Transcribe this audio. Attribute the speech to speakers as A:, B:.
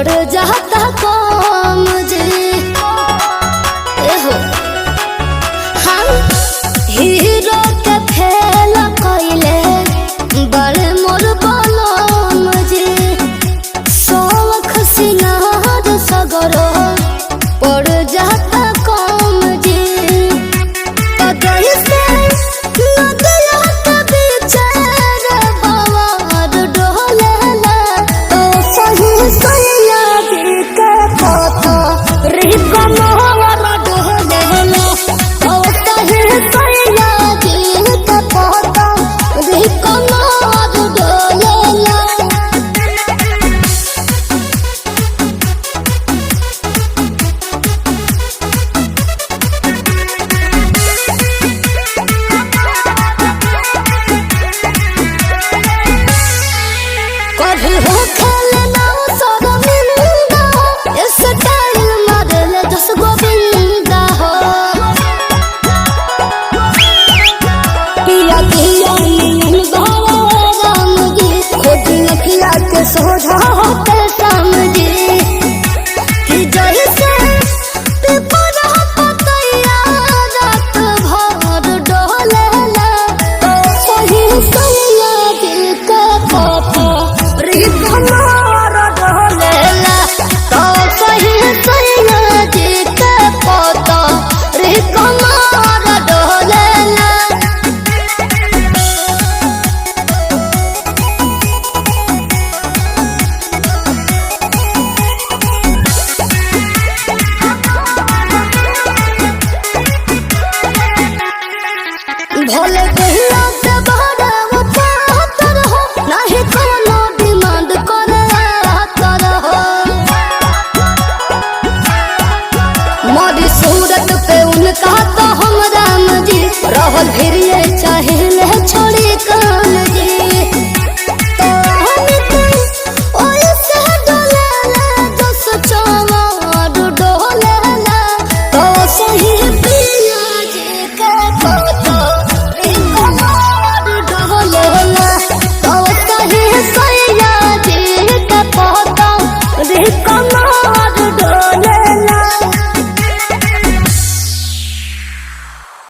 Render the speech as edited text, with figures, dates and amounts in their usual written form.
A: पड़ जाता कम जी। एहो हम हीरो के फेल कइले बड़े मोर बनम जी। शौख सिंगार सगरो पड़ जाता कम जी। कदई से नदिया के बीच रे बवार डोलेला तो सही सैया जी के पता रे कमर डोलेला तो सही सैया जी के पता रे कमर डोलेला। कभी हो खेलना शर्मिंदा इस टाइम मरले 10 गोविंदा हो। पिया पिया नील बाबा राम जी खोजी नखिया के सोझा होते शाम जी। कि जैसे पेपर पतैया रात भर डोलेला तो सही सैया जी के पता रे कमर डोलेला तो सही सैया जी के पता रे कमर डोलेला। भोले कहिया से बड़ा वो पातर हो नहीं कोनो डिमांड करे आतर हो। मोरी सूरत पे उनका तो हम राम जी रहल फिर